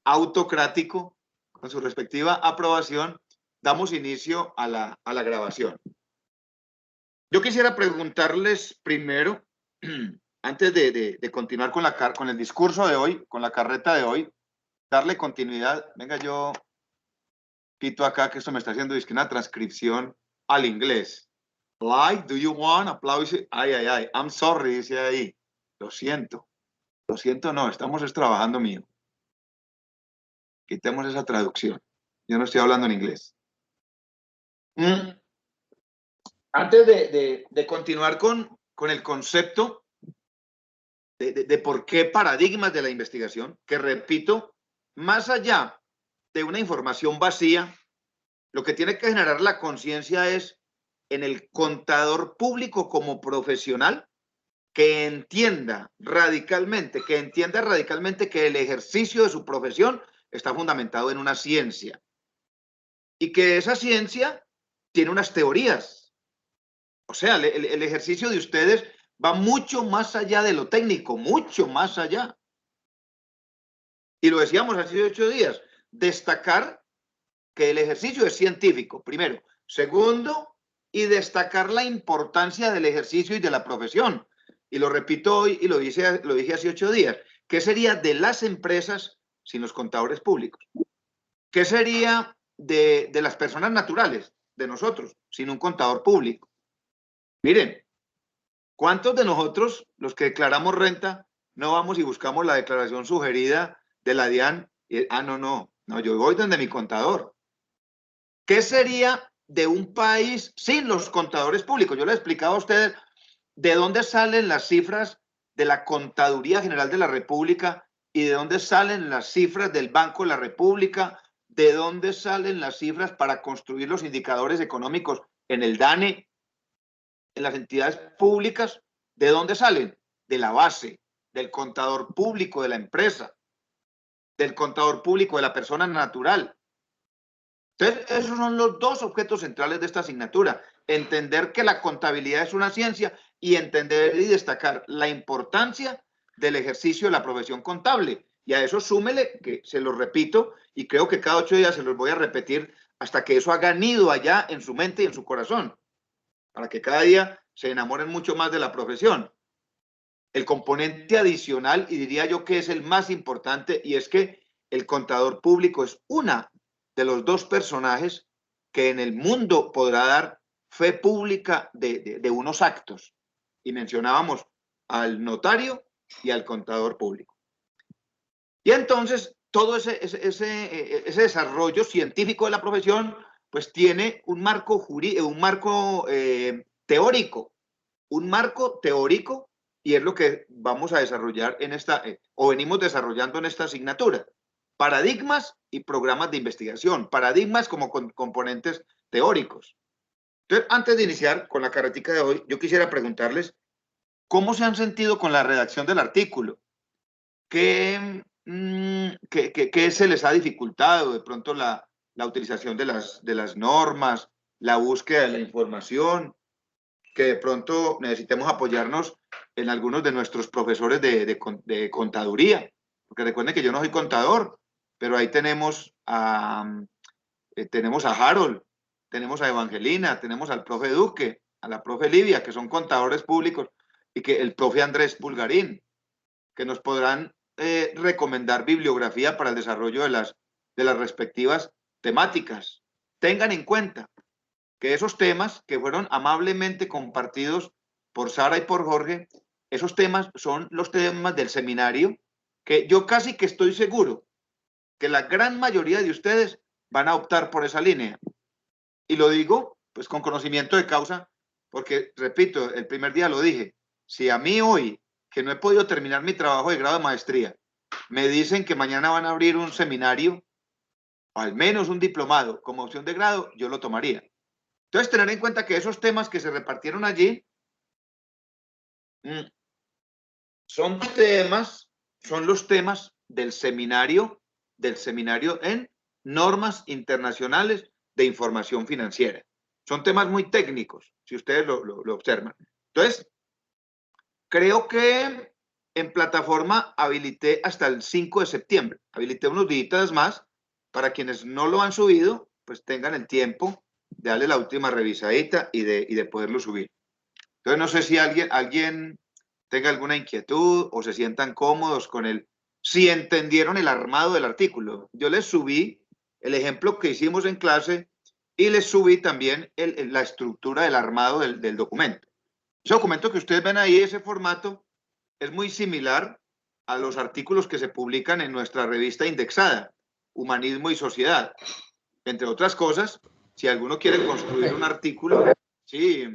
autocrático, con su respectiva aprobación, damos inicio a la grabación. Yo quisiera preguntarles primero, antes de continuar con el discurso de hoy, con la carreta de hoy, darle continuidad. Venga, yo quito acá que esto me está haciendo una transcripción al inglés. Like, do you want? Aplausos. Ay, ay, ay. I'm sorry, dice ahí. Lo siento. Lo siento, no. Estamos trabajando mío. Quitemos esa traducción. Yo no estoy hablando en inglés. Antes de continuar con el concepto de por qué paradigmas de la investigación, que repito, más allá de una información vacía, lo que tiene que generar la conciencia es en el contador público como profesional que entienda radicalmente que el ejercicio de su profesión está fundamentado en una ciencia y que esa ciencia tiene unas teorías. O sea, el ejercicio de ustedes va mucho más allá de lo técnico, mucho más allá. Y lo decíamos hace 8 días, destacar que el ejercicio es científico, primero. Segundo, y destacar la importancia del ejercicio y de la profesión. Y lo repito hoy y lo dije hace 8 días. ¿Qué sería de las empresas sin los contadores públicos? ¿Qué sería de las personas naturales, de nosotros, sin un contador público? Miren, ¿cuántos de nosotros, los que declaramos renta, no vamos y buscamos la declaración sugerida de la DIAN? No, yo voy donde mi contador. ¿Qué sería de un país sin los contadores públicos? Yo les explicaba a ustedes de dónde salen las cifras de la Contaduría General de la República y de dónde salen las cifras del Banco de la República, de dónde salen las cifras para construir los indicadores económicos en el DANE, en las entidades públicas. ¿De dónde salen? De la base, del contador público de la empresa, del contador público de la persona natural. Entonces, esos son los dos objetos centrales de esta asignatura. Entender que la contabilidad es una ciencia y entender y destacar la importancia del ejercicio de la profesión contable. Y a eso súmele, que se lo repito, y creo que cada 8 días se los voy a repetir hasta que eso haga nido allá en su mente y en su corazón, para que cada día se enamoren mucho más de la profesión. El componente adicional, y diría yo que es el más importante, y es que el contador público es una de los dos personajes que en el mundo podrá dar fe pública de unos actos. Y mencionábamos al notario y al contador público. Y entonces, todo ese desarrollo científico de la profesión, pues tiene un marco jurídico, un marco teórico, y es lo que vamos a desarrollar en esta, o venimos desarrollando en esta asignatura. Paradigmas y programas de investigación, paradigmas como componentes teóricos. Entonces, antes de iniciar con la carretica de hoy, yo quisiera preguntarles cómo se han sentido con la redacción del artículo. ¿Qué se les ha dificultado? De pronto la utilización de las normas, la búsqueda de la información, que de pronto necesitemos apoyarnos en algunos de nuestros profesores de contaduría, porque recuerden que yo no soy contador, pero ahí tenemos a Harold, tenemos a Evangelina, tenemos al profe Duque, a la profe Livia, que son contadores públicos, y que el profe Andrés Pulgarín, que nos podrán recomendar bibliografía para el desarrollo de las respectivas temáticas. Tengan en cuenta que esos temas que fueron amablemente compartidos por Sara y por Jorge, esos temas son los temas del seminario, que yo casi que estoy seguro que la gran mayoría de ustedes van a optar por esa línea. Y lo digo pues con conocimiento de causa, porque, repito, el primer día lo dije, si a mí hoy, que no he podido terminar mi trabajo de grado de maestría, me dicen que mañana van a abrir un seminario, o al menos un diplomado como opción de grado, yo lo tomaría. Entonces, tener en cuenta que esos temas que se repartieron allí son los temas del seminario en normas internacionales de información financiera. Son temas muy técnicos, si ustedes lo observan. Entonces, creo que en plataforma habilité hasta el 5 de septiembre. Habilité unos días más para quienes no lo han subido, pues tengan el tiempo de darle la última revisadita y de poderlo subir. Entonces, no sé si alguien tenga alguna inquietud o se sientan cómodos con si entendieron el armado del artículo. Yo les subí el ejemplo que hicimos en clase y les subí también la estructura del armado del documento. Ese documento que ustedes ven ahí, ese formato, es muy similar a los artículos que se publican en nuestra revista indexada, Humanismo y Sociedad. Entre otras cosas, si alguno quiere construir un artículo, sí,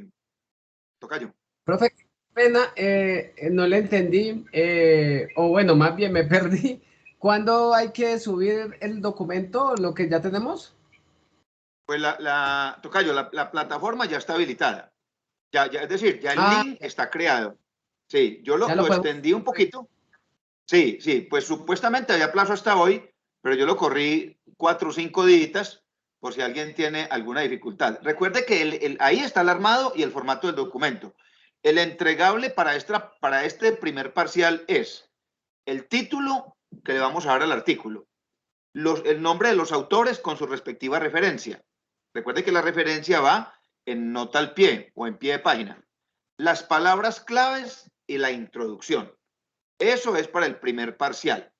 tocayo. Profe, qué pena, no le entendí, o bueno, más bien me perdí. ¿Cuándo hay que subir el documento, lo que ya tenemos? Pues tocayo, la plataforma ya está habilitada. Es decir, ya el Ah, link está creado. Sí, yo ya lo lo podemos. extendí un poquito. Sí, sí, pues supuestamente había plazo hasta hoy, pero yo lo corrí 4 o 5 días por si alguien tiene alguna dificultad. Recuerde que ahí está el armado y el formato del documento. El entregable para este primer parcial es el título que le vamos a dar al artículo, el nombre de los autores con su respectiva referencia. Recuerde que la referencia va en nota al pie o en pie de página. Las palabras claves y la introducción. Eso es para el primer parcial.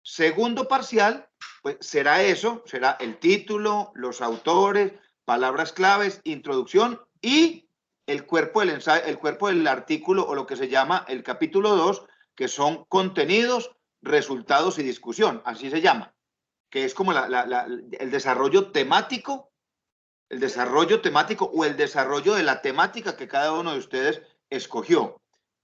Segundo parcial, pues será el título, los autores, palabras claves, introducción y el cuerpo del ensayo, el cuerpo del artículo o lo que se llama el capítulo 2, que son contenidos, resultados y discusión, así se llama, que es como el desarrollo temático, o el desarrollo de la temática que cada uno de ustedes escogió.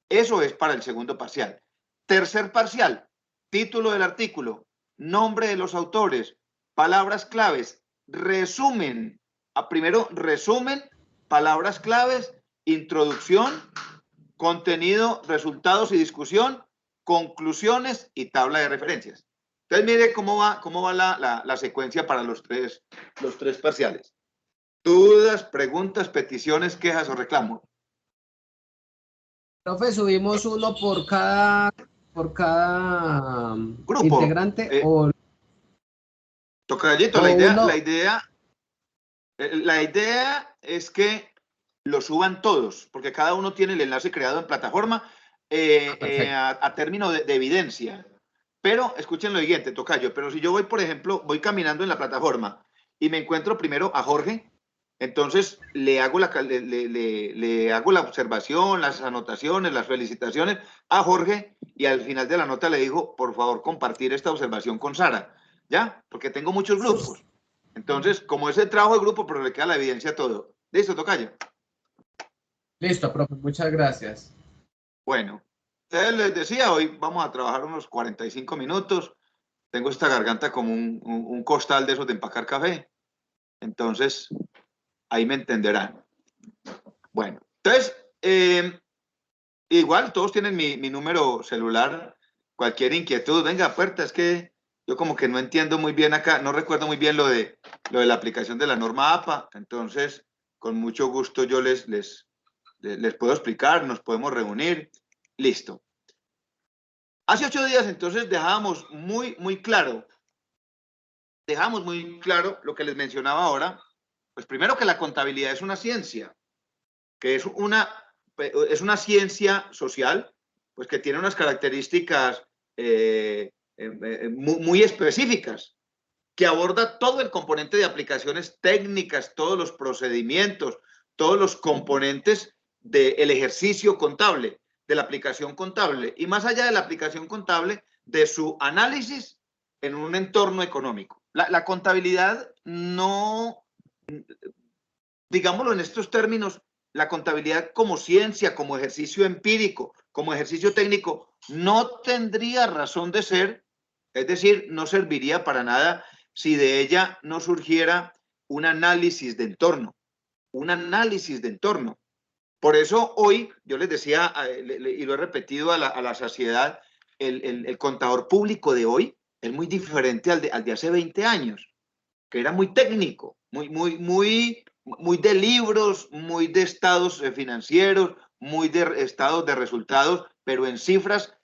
Eso es para el segundo parcial. Tercer parcial, título del artículo, nombre de los autores, palabras claves, resumen. Primero, resumen, palabras claves, introducción, contenido, resultados y discusión, conclusiones y tabla de referencias. Entonces, mire cómo va la secuencia para los tres parciales. Dudas, preguntas, peticiones, quejas o reclamos. Profe, subimos uno por cada Grupo. integrante o Tocayito, la uno. idea es que lo suban todos, porque cada uno tiene el enlace creado en plataforma Perfecto. a término de evidencia. Pero escuchen lo siguiente, Tocayo, pero si yo voy, por ejemplo, voy caminando en la plataforma y me encuentro primero a Jorge, entonces le hago le hago la observación, las anotaciones, las felicitaciones a Jorge y al final de la nota le digo, por favor, compartir esta observación con Sara, ¿ya? Porque tengo muchos grupos. Entonces, como es el trabajo de grupo, pero le queda la evidencia a todo. ¿Listo, tocayo? Listo, profe, muchas gracias. Bueno, les decía, hoy vamos a trabajar unos 45 minutos. Tengo esta garganta como un costal de esos de empacar café. Entonces, ahí me entenderán. Bueno, entonces, igual todos tienen mi número celular. Cualquier inquietud, venga, puerta, es que yo como que no entiendo muy bien acá, no recuerdo muy bien lo de la aplicación de la norma APA. Entonces, con mucho gusto yo les puedo explicar, nos podemos reunir. Listo. Hace 8 días entonces dejamos muy claro lo que les mencionaba ahora. Pues primero que la contabilidad es una ciencia, que es una ciencia social, pues que tiene unas características muy específicas, que aborda todo el componente de aplicaciones técnicas, todos los procedimientos, todos los componentes del ejercicio contable, de la aplicación contable, y más allá de la aplicación contable, de su análisis en un entorno económico. La contabilidad no, digámoslo en estos términos, la contabilidad como ciencia, como ejercicio empírico, como ejercicio técnico, no tendría razón de ser, es decir, no serviría para nada si de ella no surgiera un análisis de entorno, un análisis de entorno. Por eso hoy, yo les decía, y lo he repetido a la saciedad, el contador público de hoy es muy diferente al de hace 20 años, que era muy técnico, muy de libros, muy de estados financieros, muy de estados de resultados, pero en cifras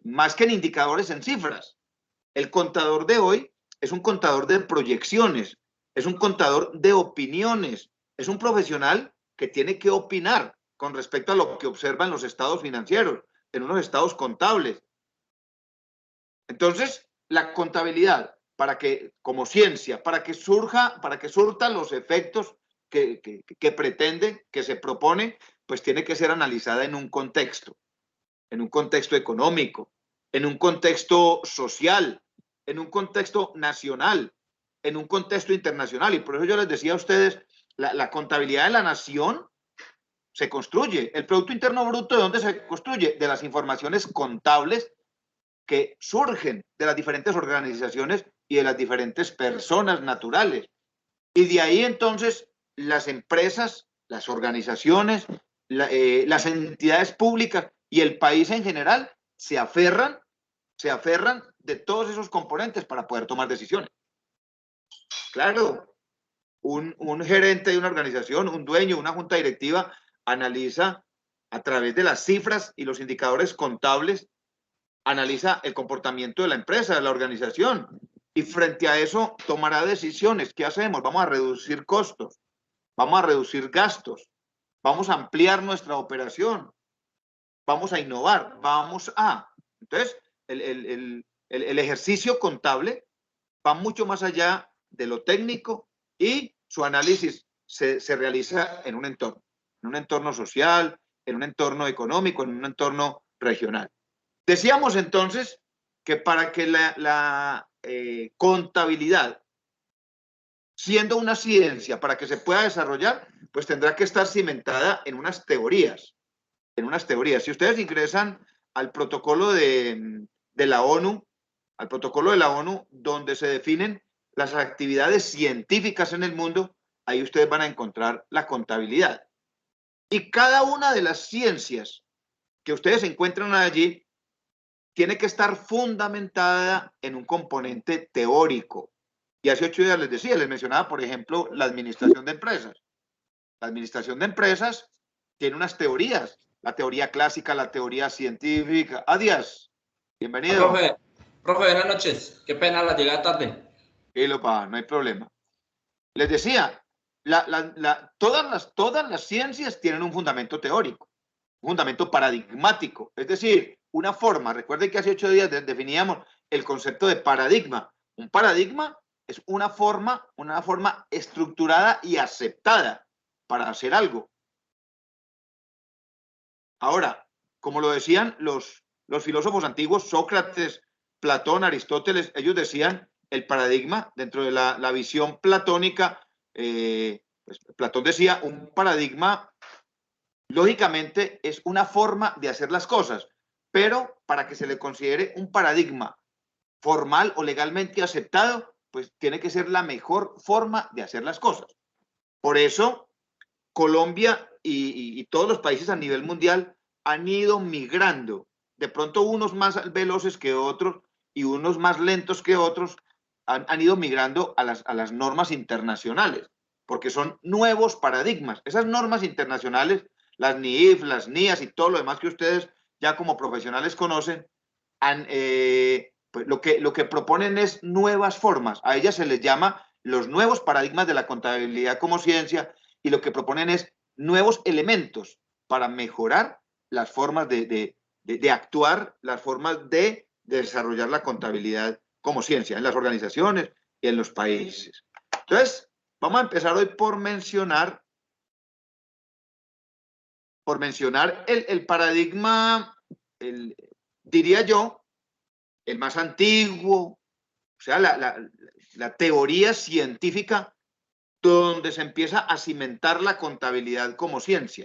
más que en indicadores, en cifras. El contador de hoy es un contador de proyecciones, es un contador de opiniones, es un profesional que tiene que opinar con respecto a lo que observa en los estados financieros, en unos estados contables. Entonces, la contabilidad, para que, como ciencia, para que surta los efectos que pretende, que se propone, pues tiene que ser analizada en un contexto económico, en un contexto social, en un contexto nacional, en un contexto internacional. Y por eso yo les decía a ustedes, la contabilidad de la nación se construye. El Producto Interno Bruto, ¿de dónde se construye? De las informaciones contables que surgen de las diferentes organizaciones y de las diferentes personas naturales. Y de ahí entonces las empresas, las organizaciones, las entidades públicas y el país en general se aferran de todos esos componentes para poder tomar decisiones. Claro, un gerente de una organización, un dueño, una junta directiva, analiza a través de las cifras y los indicadores contables, analiza el comportamiento de la empresa, de la organización, y frente a eso tomará decisiones. ¿Qué hacemos? Vamos a reducir costos, vamos a reducir gastos, vamos a ampliar nuestra operación, vamos a innovar, vamos a... Entonces, el ejercicio contable va mucho más allá de lo técnico y su análisis se realiza en un entorno social, en un entorno económico, en un entorno regional. Decíamos entonces que para que la contabilidad, siendo una ciencia, para que se pueda desarrollar, pues tendrá que estar cimentada en unas teorías. Si ustedes ingresan al protocolo de la ONU, donde se definen las actividades científicas en el mundo, ahí ustedes van a encontrar la contabilidad. Y cada una de las ciencias que ustedes encuentran allí tiene que estar fundamentada en un componente teórico. Y hace 8 días les mencionaba, por ejemplo, la administración de empresas. La administración de empresas tiene unas teorías, la teoría clásica, la teoría científica. Adiós, bienvenido. Profe, buenas noches. Qué pena la llegada tarde. No hay problema. Les decía, todas las ciencias tienen un fundamento teórico, un fundamento paradigmático, es decir, una forma. Recuerden que hace 8 días definíamos el concepto de paradigma. Un paradigma es una forma estructurada y aceptada para hacer algo. Ahora, como lo decían los filósofos antiguos, Sócrates, Platón, Aristóteles, ellos decían el paradigma dentro de la visión platónica. Pues Platón decía, un paradigma lógicamente es una forma de hacer las cosas, pero para que se le considere un paradigma formal o legalmente aceptado, pues tiene que ser la mejor forma de hacer las cosas. Por eso, Colombia y todos los países a nivel mundial han ido migrando, de pronto unos más veloces que otros y unos más lentos que otros, han ido migrando a las normas internacionales, porque son nuevos paradigmas. Esas normas internacionales, las NIIF, las NIAS y todo lo demás que ustedes ya como profesionales conocen, pues lo que proponen es nuevas formas. A ellas se les llama los nuevos paradigmas de la contabilidad como ciencia, y lo que proponen es nuevos elementos para mejorar las formas de actuar, las formas de desarrollar la contabilidad como ciencia en las organizaciones y en los países. Entonces, vamos a empezar hoy por mencionar el paradigma, diría yo, el más antiguo, o sea, la teoría científica donde se empieza a cimentar la contabilidad como ciencia,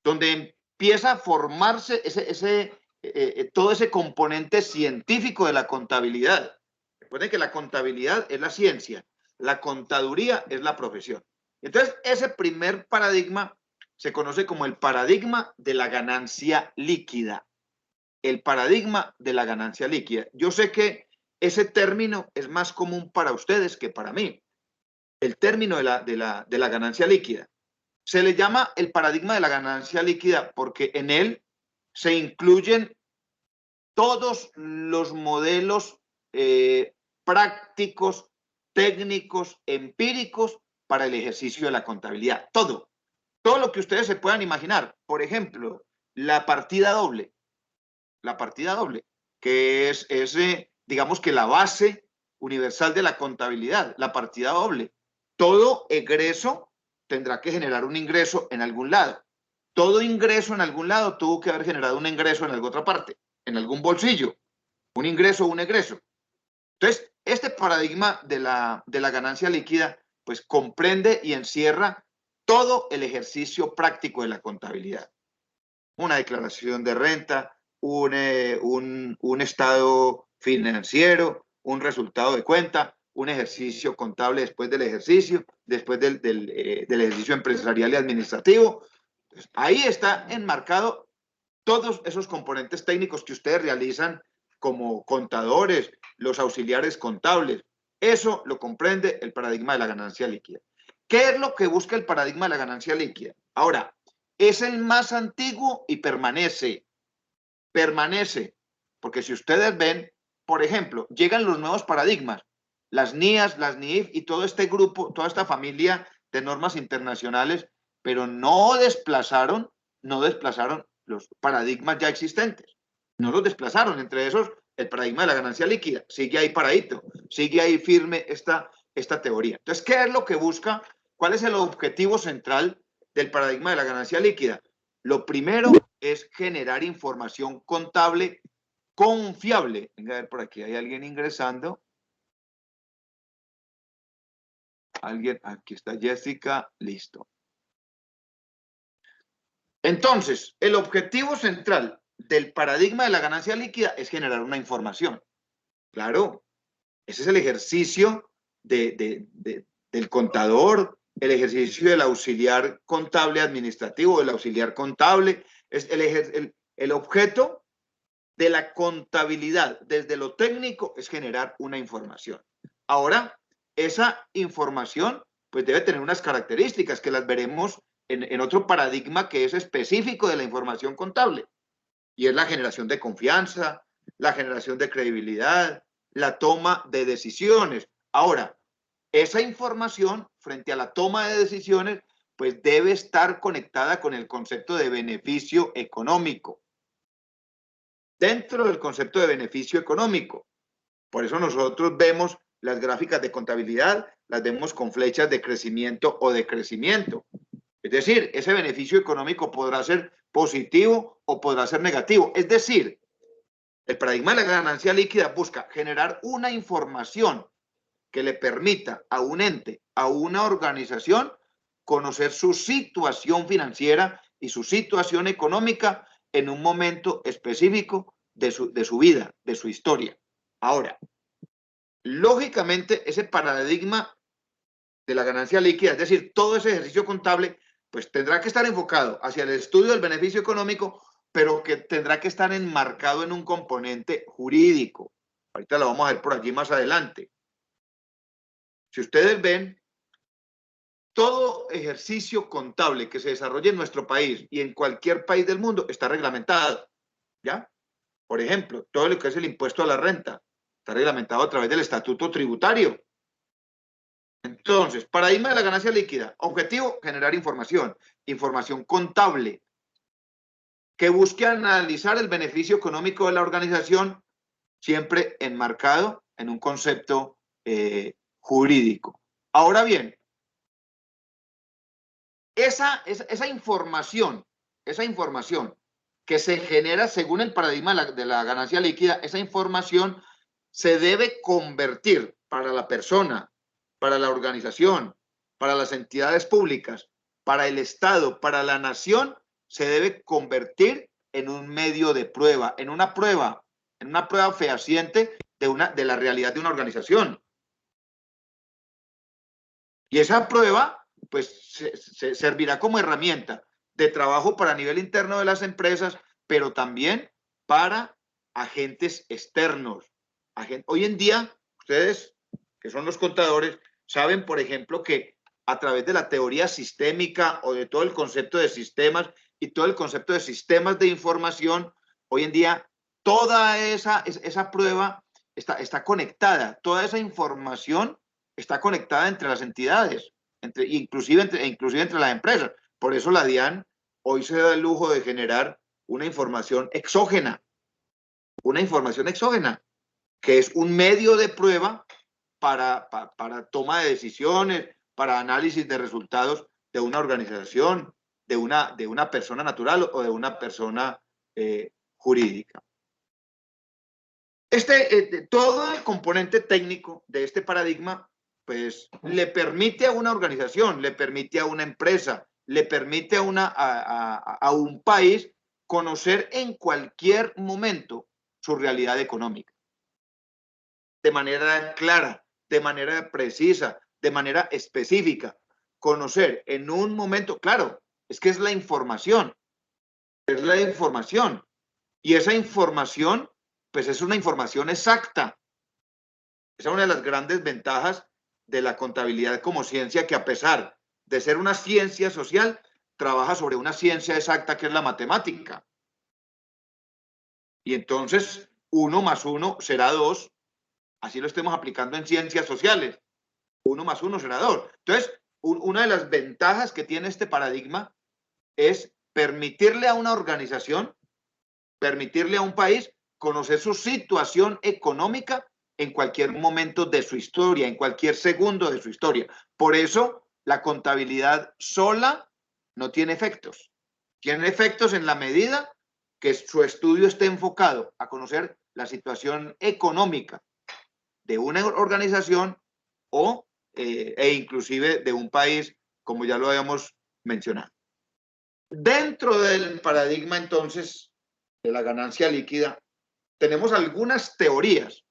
donde empieza a formarse todo ese componente científico de la contabilidad. Recuerden que la contabilidad es la ciencia, la contaduría es la profesión. Entonces, ese primer paradigma se conoce como el paradigma de la ganancia líquida. El paradigma de la ganancia líquida. Yo sé que ese término es más común para ustedes que para mí. El término de la ganancia líquida. Se le llama el paradigma de la ganancia líquida porque en él se incluyen todos los modelos prácticos, técnicos, empíricos para el ejercicio de la contabilidad. Todo lo que ustedes se puedan imaginar. Por ejemplo, la partida doble, que es digamos que la base universal de la contabilidad, la partida doble. Todo egreso tendrá que generar un ingreso en algún lado. Todo ingreso en algún lado tuvo que haber generado un ingreso en alguna otra parte, en algún bolsillo. Un ingreso, un egreso. Entonces, este paradigma de la ganancia líquida, pues comprende y encierra todo el ejercicio práctico de la contabilidad. Una declaración de renta, un estado financiero, un resultado de cuenta, un ejercicio contable después del ejercicio, después del ejercicio empresarial y administrativo. Entonces, ahí está enmarcado todos esos componentes técnicos que ustedes realizan como contadores, los auxiliares contables. Eso lo comprende el paradigma de la ganancia líquida. ¿Qué es lo que busca el paradigma de la ganancia líquida? Ahora, es el más antiguo y permanece, porque si ustedes ven, por ejemplo, llegan los nuevos paradigmas, las NIAS, las NIIF y todo este grupo, toda esta familia de normas internacionales, pero no desplazaron los paradigmas ya existentes, no los desplazaron, entre esos el paradigma de la ganancia líquida, sigue ahí paradito, sigue ahí firme esta teoría. Entonces, ¿qué es lo que busca? ¿Cuál es el objetivo central del paradigma de la ganancia líquida? Lo primero es generar información contable confiable. Venga, a ver, por aquí hay alguien ingresando. Alguien, aquí está Jessica, listo. Entonces, el objetivo central del paradigma de la ganancia líquida es generar una información. Claro, ese es el ejercicio del contador, el ejercicio del auxiliar contable administrativo, del auxiliar contable, es el objeto de la contabilidad desde lo técnico es generar una información. Ahora, esa información pues debe tener unas características que las veremos en otro paradigma que es específico de la información contable, y es la generación de confianza, la generación de credibilidad, la toma de decisiones. Ahora, esa información frente a la toma de decisiones pues debe estar conectada con el concepto de beneficio económico. Dentro del concepto de beneficio económico. Por eso nosotros vemos las gráficas de contabilidad, las vemos con flechas de crecimiento o decrecimiento. Es decir, ese beneficio económico podrá ser positivo o podrá ser negativo. Es decir, el paradigma de la ganancia líquida busca generar una información que le permita a un ente, a una organización, conocer su situación financiera y su situación económica en un momento específico de su vida, de su historia. Ahora, lógicamente, ese paradigma de la ganancia líquida, es decir, todo ese ejercicio contable, pues tendrá que estar enfocado hacia el estudio del beneficio económico, pero que tendrá que estar enmarcado en un componente jurídico. Ahorita lo vamos a ver por allí más adelante. Si ustedes ven, todo ejercicio contable que se desarrolle en nuestro país y en cualquier país del mundo está reglamentado, ¿ya? Por ejemplo, todo lo que es el impuesto a la renta está reglamentado a través del estatuto tributario. Entonces, paradigma de la ganancia líquida. Objetivo, generar información contable que busque analizar el beneficio económico de la organización, siempre enmarcado en un concepto jurídico. Ahora bien, esa información que se genera según el paradigma de la ganancia líquida, esa información se debe convertir para la persona, para la organización, para las entidades públicas, para el Estado, para la nación, se debe convertir en un medio de prueba, en una prueba fehaciente de la realidad de una organización. Y esa prueba pues se servirá como herramienta de trabajo para nivel interno de las empresas, pero también para agentes externos. Hoy en día, ustedes, que son los contadores, saben, por ejemplo, que a través de la teoría sistémica o de todo el concepto de sistemas y todo el concepto de sistemas de información, hoy en día toda esa prueba está conectada, toda esa información está conectada entre las entidades, inclusive entre las empresas. Por eso la DIAN hoy se da el lujo de generar una información exógena, que es un medio de prueba para toma de decisiones, para análisis de resultados de una organización, de una persona natural o de una persona jurídica. Todo el componente técnico de este paradigma, pues, le permite a una organización, le permite a una empresa, le permite a un país conocer en cualquier momento su realidad económica. De manera clara, de manera precisa, de manera específica. Conocer en un momento, claro, es que es la información. Y esa información, pues es una información exacta. Esa es una de las grandes ventajas de la contabilidad como ciencia, que a pesar de ser una ciencia social, trabaja sobre una ciencia exacta que es la matemática. Y entonces 1 más 1 será 2, así lo estemos aplicando en ciencias sociales. 1 más 1 será 2. Entonces, una de las ventajas que tiene este paradigma es permitirle a una organización, permitirle a un país conocer su situación económica en cualquier momento de su historia, en cualquier segundo de su historia. Por eso, la contabilidad sola no tiene efectos. Tiene efectos en la medida que su estudio esté enfocado a conocer la situación económica de una organización e inclusive de un país, como ya lo habíamos mencionado. Dentro del paradigma, entonces, de la ganancia líquida, tenemos algunas teorías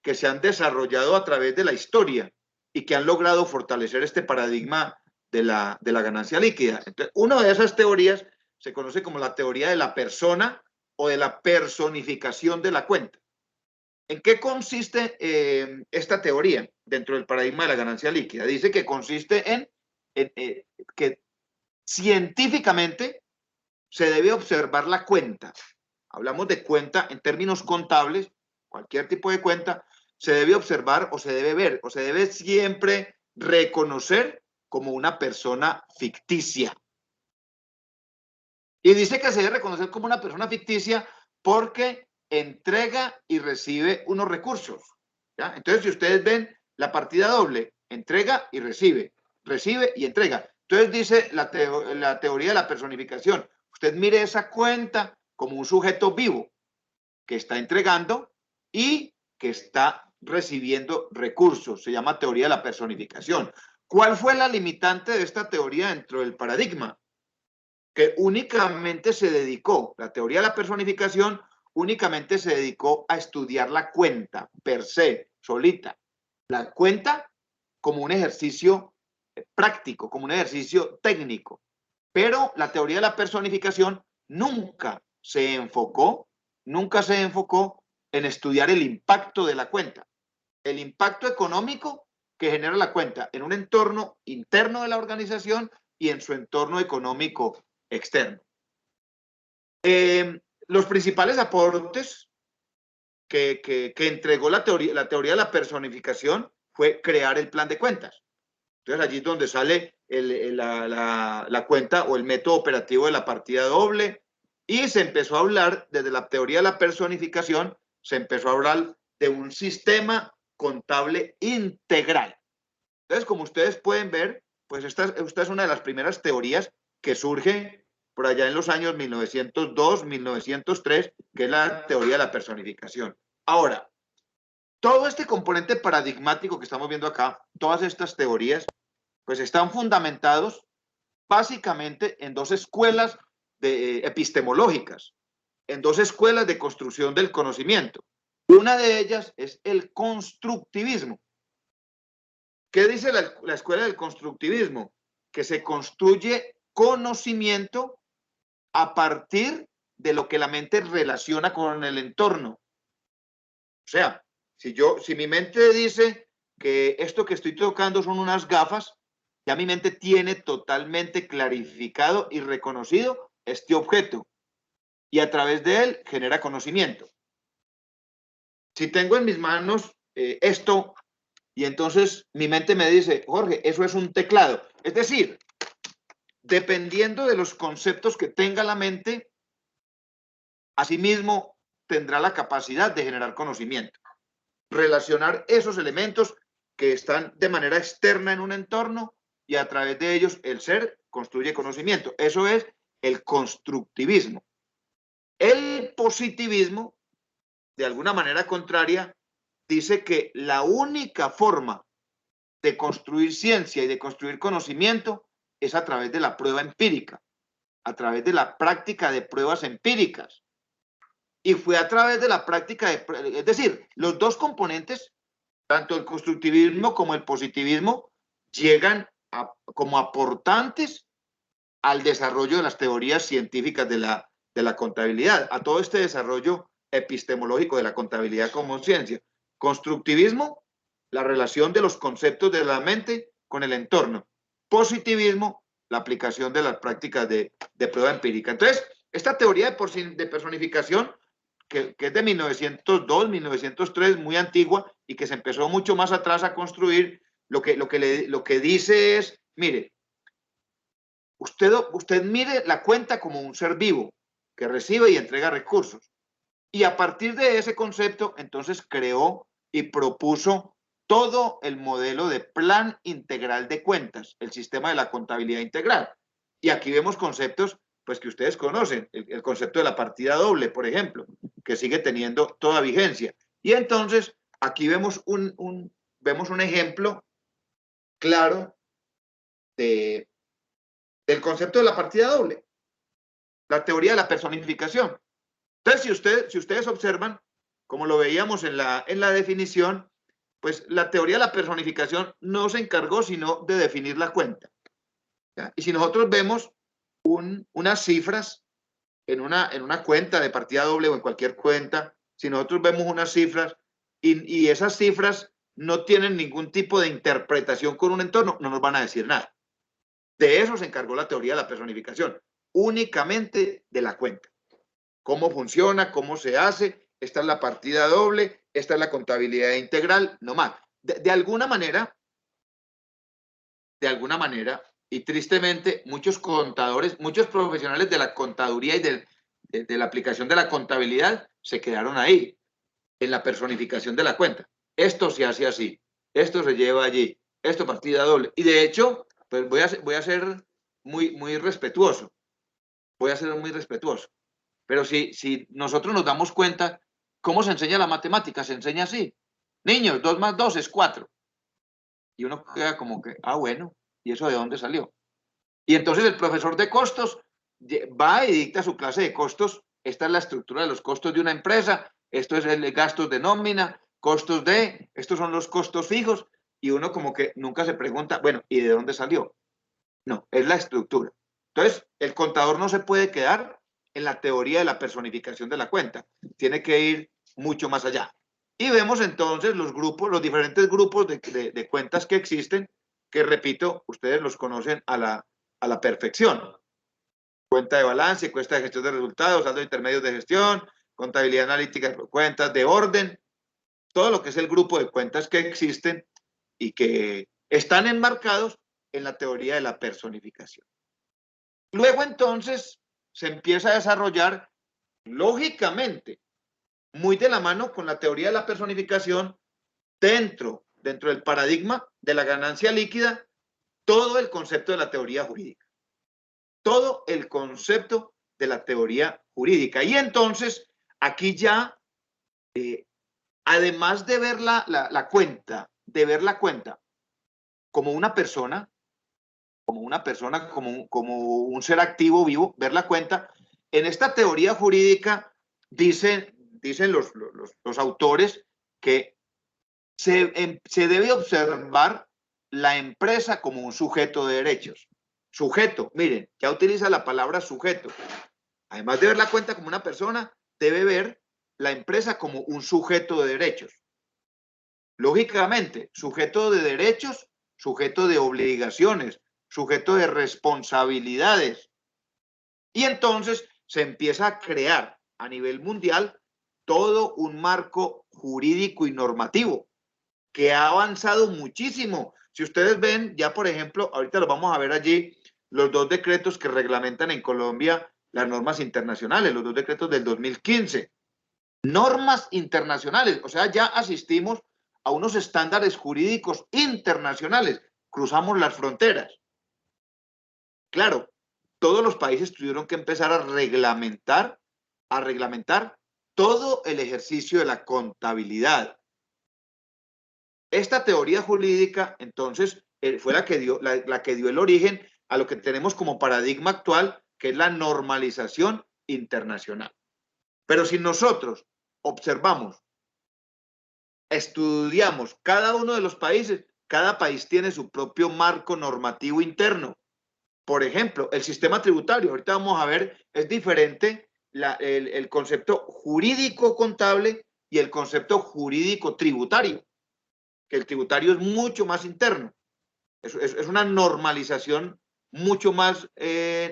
que se han desarrollado a través de la historia y que han logrado fortalecer este paradigma de la ganancia líquida. Entonces, una de esas teorías se conoce como la teoría de la persona o de la personificación de la cuenta. ¿En qué consiste esta teoría dentro del paradigma de la ganancia líquida? Dice que consiste en que científicamente se debe observar la cuenta. Hablamos de cuenta en términos contables, cualquier tipo de cuenta, se debe observar o se debe ver o se debe siempre reconocer como una persona ficticia. Y dice que se debe reconocer como una persona ficticia porque entrega y recibe unos recursos, ¿ya? Entonces, si ustedes ven la partida doble, entrega y recibe y entrega. Entonces dice la teoría de la personificación. Usted mire esa cuenta como un sujeto vivo que está entregando y que está recibiendo recursos. Se llama teoría de la personificación. ¿Cuál fue la limitante de esta teoría dentro del paradigma? Que únicamente se dedicó, la teoría de la personificación únicamente se dedicó a estudiar la cuenta per se, solita. La cuenta como un ejercicio práctico, como un ejercicio técnico. Pero la teoría de la personificación nunca se enfocó en estudiar el impacto de la cuenta, el impacto económico que genera la cuenta en un entorno interno de la organización y en su entorno económico externo. Los principales aportes que entregó la teoría de la personificación fue crear el plan de cuentas. Entonces allí es donde sale la cuenta o el método operativo de la partida doble, y se empezó a hablar, desde la teoría de la personificación, se empezó a hablar de un sistema contable integral. Entonces, como ustedes pueden ver, pues esta es una de las primeras teorías que surge por allá en los años 1902, 1903, que es la teoría de la personificación. Ahora, todo este componente paradigmático que estamos viendo acá, todas estas teorías, pues están fundamentados básicamente en dos escuelas epistemológicas, en dos escuelas de construcción del conocimiento. Una de ellas es el constructivismo. ¿Qué dice la escuela del constructivismo? Que se construye conocimiento a partir de lo que la mente relaciona con el entorno. O sea, si mi mente dice que esto que estoy tocando son unas gafas, ya mi mente tiene totalmente clarificado y reconocido este objeto. y a través de él genera conocimiento. Si tengo en mis manos esto, y entonces mi mente me dice, Jorge, eso es un teclado. Es decir, dependiendo de los conceptos que tenga la mente, asimismo tendrá la capacidad de generar conocimiento. Relacionar esos elementos que están de manera externa en un entorno y a través de ellos el ser construye conocimiento. Eso es el constructivismo. El positivismo, de alguna manera contraria, dice que la única forma de construir ciencia y de construir conocimiento es a través de la prueba empírica, a través de la práctica de pruebas empíricas. Y fue a través de la práctica es decir, los dos componentes, tanto el constructivismo como el positivismo, llegan como aportantes al desarrollo de las teorías científicas de la contabilidad, a todo este desarrollo epistemológico de la contabilidad como ciencia. Constructivismo, la relación de los conceptos de la mente con el entorno. Positivismo, la aplicación de las prácticas de prueba empírica. Entonces, esta teoría de personificación, que es de 1902, 1903, muy antigua y que se empezó mucho más atrás a construir, lo que dice es, mire, usted mire la cuenta como un ser vivo que recibe y entrega recursos. Y a partir de ese concepto, entonces creó y propuso todo el modelo de plan integral de cuentas, el sistema de la contabilidad integral. Y aquí vemos conceptos pues que ustedes conocen, el concepto de la partida doble, por ejemplo, que sigue teniendo toda vigencia. Y entonces aquí vemos un ejemplo claro del concepto de la partida doble, la teoría de la personificación. Entonces, si ustedes observan, como lo veíamos en la definición, pues la teoría de la personificación no se encargó sino de definir la cuenta. ¿Ya? Y si nosotros vemos unas cifras en una cuenta de partida doble o en cualquier cuenta, si nosotros vemos unas cifras y esas cifras no tienen ningún tipo de interpretación con un entorno, no nos van a decir nada. De eso se encargó la teoría de la personificación, únicamente de la cuenta. Cómo funciona, cómo se hace, esta es la partida doble, esta es la contabilidad integral, no más. De alguna manera, y tristemente, muchos contadores, muchos profesionales de la contaduría y de la aplicación de la contabilidad se quedaron ahí, en la personificación de la cuenta. Esto se hace así, esto se lleva allí, esto partida doble. Y de hecho, pues voy a ser muy respetuoso. Voy a ser muy respetuoso. Pero si nosotros nos damos cuenta, ¿cómo se enseña la matemática? Se enseña así. Niños, 2 más 2 es 4. Y uno queda como que, bueno, ¿y eso de dónde salió? Y entonces el profesor de costos va y dicta su clase de costos. Esta es la estructura de los costos de una empresa. Esto es el gastos de nómina, estos son los costos fijos. Y uno como que nunca se pregunta, bueno, ¿y de dónde salió? No, es la estructura. Entonces, el contador no se puede quedar en la teoría de la personificación de la cuenta. Tiene que ir mucho más allá. Y vemos entonces los diferentes grupos de cuentas que existen, que repito, ustedes los conocen a la perfección. Cuenta de balance, cuenta de gestión de resultados, saldo de intermedios de gestión, contabilidad analítica, cuentas de orden, todo lo que es el grupo de cuentas que existen y que están enmarcados en la teoría de la personificación. Luego entonces se empieza a desarrollar, lógicamente, muy de la mano con la teoría de la personificación, dentro del paradigma de la ganancia líquida, todo el concepto de la teoría jurídica. Todo el concepto de la teoría jurídica. Y entonces, aquí ya, además de ver la cuenta, como una persona, como un ser activo vivo, ver la cuenta, en esta teoría jurídica dicen los autores que se debe observar la empresa como un sujeto de derechos. Sujeto, miren, ya utiliza la palabra sujeto. Además de ver la cuenta como una persona, debe ver la empresa como un sujeto de derechos. Lógicamente, sujeto de derechos, sujeto de obligaciones, sujeto de responsabilidades. Y entonces, se empieza a crear a nivel mundial todo un marco jurídico y normativo que ha avanzado muchísimo. Si ustedes ven, ya por ejemplo, ahorita lo vamos a ver allí, los dos decretos que reglamentan en Colombia las normas internacionales, los dos decretos del 2015. Normas internacionales, o sea, ya asistimos a unos estándares jurídicos internacionales, cruzamos las fronteras. Claro, todos los países tuvieron que empezar a reglamentar todo el ejercicio de la contabilidad. Esta teoría jurídica, entonces, fue la que dio el origen a lo que tenemos como paradigma actual, que es la normalización internacional. Pero si nosotros observamos, estudiamos cada uno de los países, cada país tiene su propio marco normativo interno. Por ejemplo, el sistema tributario, ahorita vamos a ver, es diferente el concepto jurídico contable y el concepto jurídico tributario, que el tributario es mucho más interno, es una normalización mucho más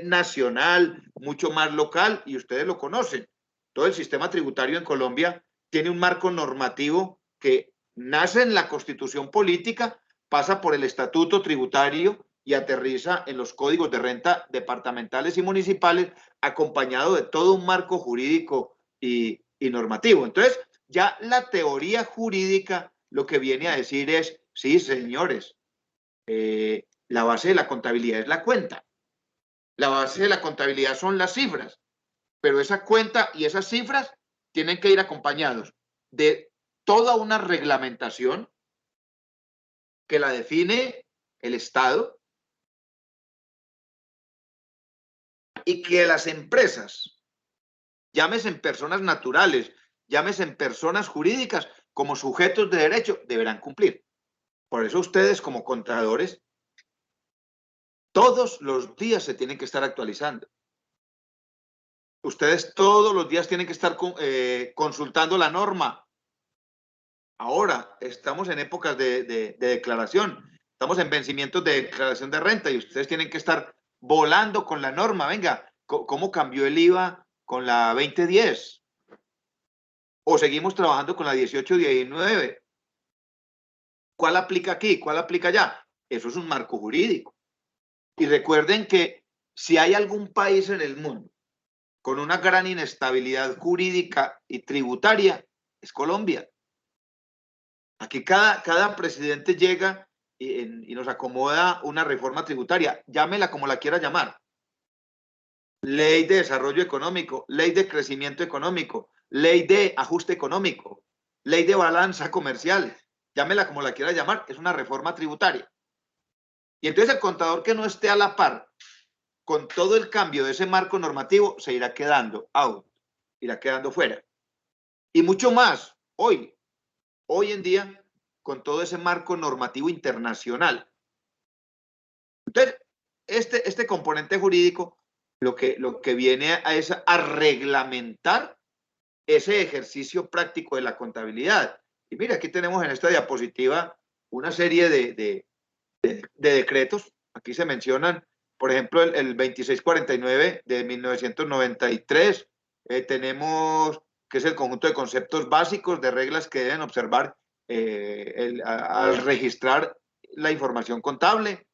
nacional, mucho más local, y ustedes lo conocen. Todo el sistema tributario en Colombia tiene un marco normativo que nace en la Constitución política, pasa por el Estatuto Tributario y aterriza en los códigos de renta departamentales y municipales, acompañado de todo un marco jurídico y normativo. Entonces, ya la teoría jurídica lo que viene a decir es, sí, señores, la base de la contabilidad es la cuenta. La base de la contabilidad son las cifras, pero esa cuenta y esas cifras tienen que ir acompañados de toda una reglamentación que la define el Estado y que las empresas, llámese en personas naturales, llámese en personas jurídicas, como sujetos de derecho, deberán cumplir. Por eso ustedes como contadores, todos los días se tienen que estar actualizando. Ustedes todos los días tienen que estar consultando la norma. Ahora estamos en épocas de declaración, estamos en vencimientos de declaración de renta y ustedes tienen que estar volando con la norma. Venga, ¿cómo cambió el IVA con la 2010? ¿O seguimos trabajando con la 1819? ¿Cuál aplica aquí? ¿Cuál aplica allá? Eso es un marco jurídico. Y recuerden que si hay algún país en el mundo con una gran inestabilidad jurídica y tributaria, es Colombia. Aquí cada presidente llega y nos acomoda una reforma tributaria, llámela como la quiera llamar. Ley de desarrollo económico, ley de crecimiento económico, ley de ajuste económico, ley de balanza comercial, llámela como la quiera llamar, es una reforma tributaria. Y entonces el contador que no esté a la par con todo el cambio de ese marco normativo se irá quedando out, irá quedando fuera. Y mucho más hoy en día, con todo ese marco normativo internacional. Entonces, este componente jurídico lo que viene es a reglamentar ese ejercicio práctico de la contabilidad. Y mira, aquí tenemos en esta diapositiva una serie de decretos. Aquí se mencionan, por ejemplo, el 2649 de 1993. Tenemos que es el conjunto de conceptos básicos de reglas que deben observar al registrar la información contable.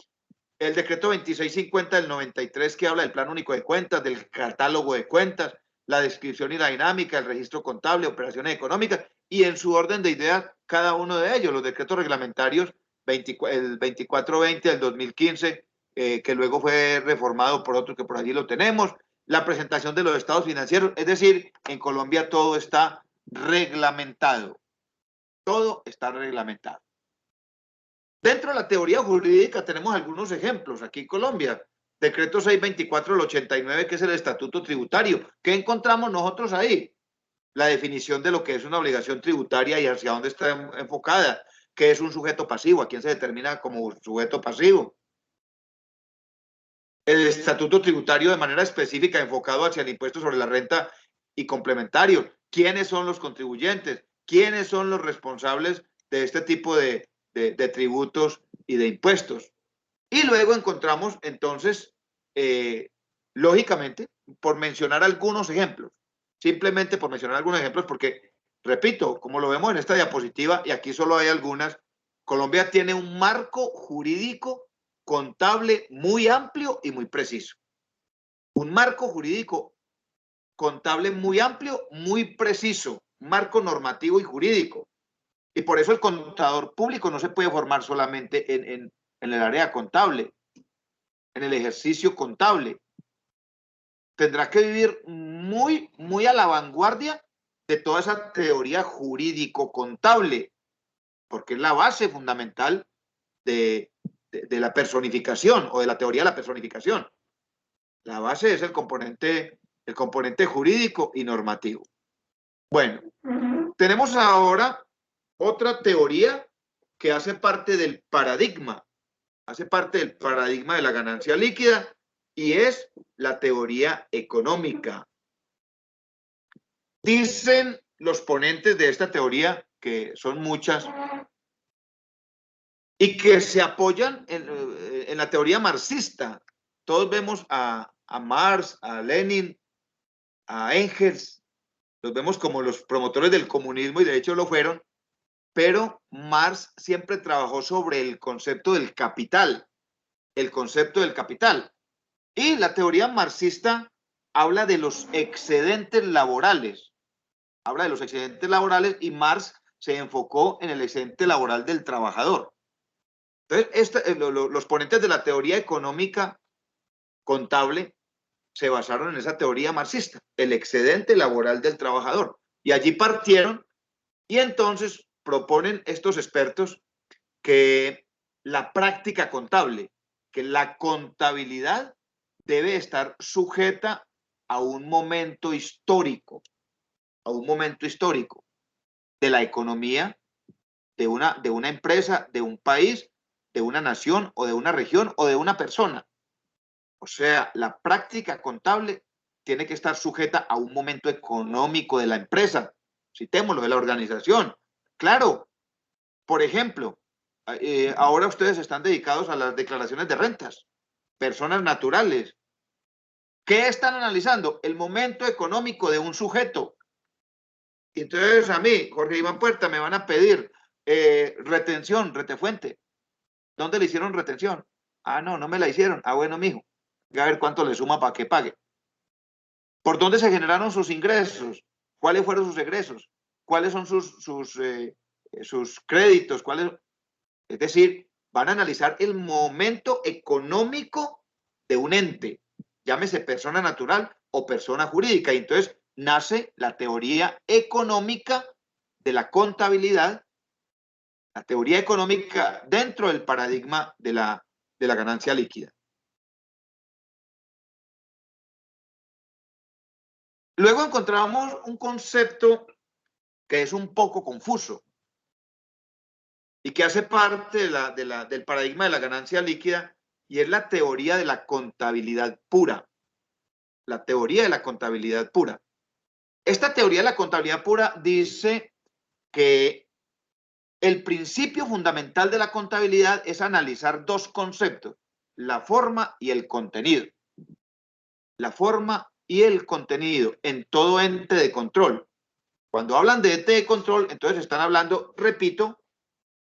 El decreto 2650 del 93 que habla del plan único de cuentas, del catálogo de cuentas, la descripción y la dinámica, el registro contable, operaciones económicas y en su orden de ideas cada uno de ellos. Los decretos reglamentarios, el 2420 del 2015, que luego fue reformado por otro que por allí lo tenemos. La presentación de los estados financieros, es decir, en Colombia todo está reglamentado. Todo está reglamentado. Dentro de la teoría jurídica tenemos algunos ejemplos. Aquí en Colombia, decreto 624 del 89, que es el estatuto tributario. ¿Qué encontramos nosotros ahí? La definición de lo que es una obligación tributaria y hacia dónde está enfocada. ¿Qué es un sujeto pasivo? ¿A quién se determina como sujeto pasivo? El estatuto tributario de manera específica enfocado hacia el impuesto sobre la renta y complementario. ¿Quiénes son los contribuyentes? ¿Quiénes son los responsables de este tipo de tributos y de impuestos? Y luego encontramos entonces Lógicamente, por mencionar algunos ejemplos, simplemente por mencionar algunos ejemplos, porque, repito, como lo vemos en esta diapositiva, y aquí solo hay algunas, Colombia tiene un marco jurídico contable muy amplio y muy preciso. Un marco jurídico contable muy amplio, muy preciso, marco normativo y jurídico. Y por eso el contador público no se puede formar solamente en el área contable, en el ejercicio contable. Tendrá que vivir muy a la vanguardia de toda esa teoría jurídico-contable, porque es la base fundamental de la personificación o de la teoría de la personificación. La base es el componente jurídico y normativo. Bueno, tenemos ahora otra teoría que hace parte del paradigma de la ganancia líquida, y es la teoría económica. Dicen los ponentes de esta teoría, que son muchas, y que se apoyan en la teoría marxista. Todos vemos a Marx, a Lenin, a Engels, los vemos como los promotores del comunismo, y de hecho lo fueron, pero Marx siempre trabajó sobre el concepto del capital, Y la teoría marxista habla de los excedentes laborales, y Marx se enfocó en el excedente laboral del trabajador. Entonces, los ponentes de la teoría económica contable se basaron en esa teoría marxista, el excedente laboral del trabajador. Y allí partieron, y entonces proponen estos expertos que la práctica contable, que la contabilidad debe estar sujeta a un momento histórico, de la economía, de una empresa, de un país, de una nación o de una región o de una persona. O sea, la práctica contable tiene que estar sujeta a un momento económico de la empresa, citémoslo, de la organización. Claro, por ejemplo, ahora ustedes están dedicados a las declaraciones de rentas, personas naturales. ¿Qué están analizando? El momento económico de un sujeto. Y entonces a mí, Jorge Iván Puerta, me van a pedir retención, retefuente. ¿Dónde le hicieron retención? Ah, no me la hicieron. Ah, bueno, mijo. Voy a ver cuánto le suma para que pague. ¿Por dónde se generaron sus ingresos? ¿Cuáles fueron sus egresos? ¿Cuáles son sus créditos? Es decir, van a analizar el momento económico de un ente, llámese persona natural o persona jurídica. Y entonces nace la teoría económica de la contabilidad, la teoría económica dentro del paradigma de la ganancia líquida. Luego encontramos un concepto que es un poco confuso y que hace parte del paradigma de la ganancia líquida, y es la teoría de la contabilidad pura. La teoría de la contabilidad pura. Esta teoría de la contabilidad pura dice que el principio fundamental de la contabilidad es analizar dos conceptos, la forma y el contenido. La forma y el contenido en todo ente de control. Cuando hablan de ente de control, entonces están hablando, repito,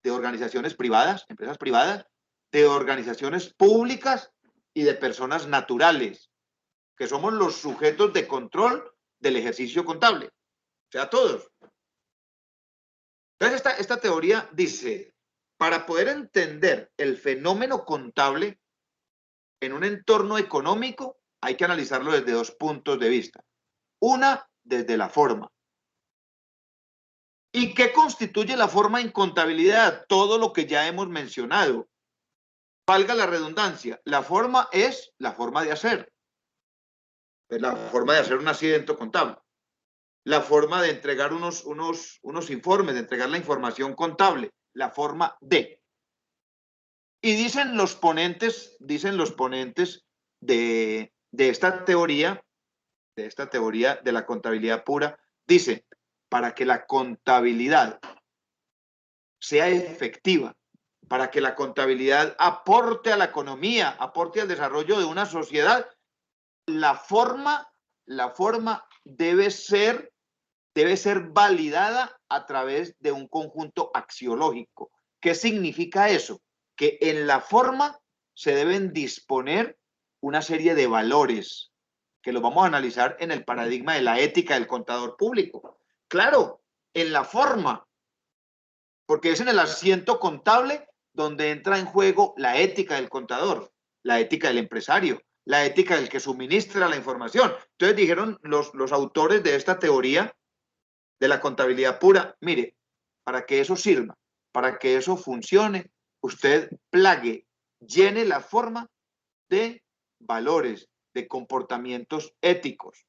de organizaciones privadas, empresas privadas, de organizaciones públicas y de personas naturales, que somos los sujetos de control del ejercicio contable. O sea, todos. Entonces, esta teoría dice, para poder entender el fenómeno contable en un entorno económico, hay que analizarlo desde dos puntos de vista. Una, desde la forma. ¿Y qué constituye la forma en contabilidad? Todo lo que ya hemos mencionado. Valga la redundancia, la forma es la forma de hacer. Es la forma de hacer un accidente contable. La forma de entregar unos informes, de entregar la información contable. La forma de. Y dicen los ponentes de esta teoría, de la contabilidad pura, dicen, para que la contabilidad sea efectiva, para que la contabilidad aporte a la economía, aporte al desarrollo de una sociedad, la forma debe ser validada a través de un conjunto axiológico. ¿Qué significa eso? Que en la forma se deben disponer una serie de valores que los vamos a analizar en el paradigma de la ética del contador público. Claro, en la forma, porque es en el asiento contable donde entra en juego la ética del contador, la ética del empresario, la ética del que suministra la información. Entonces dijeron los autores de esta teoría de la contabilidad pura, mire, para que eso sirva, para que eso funcione, usted llene la forma de valores, de comportamientos éticos.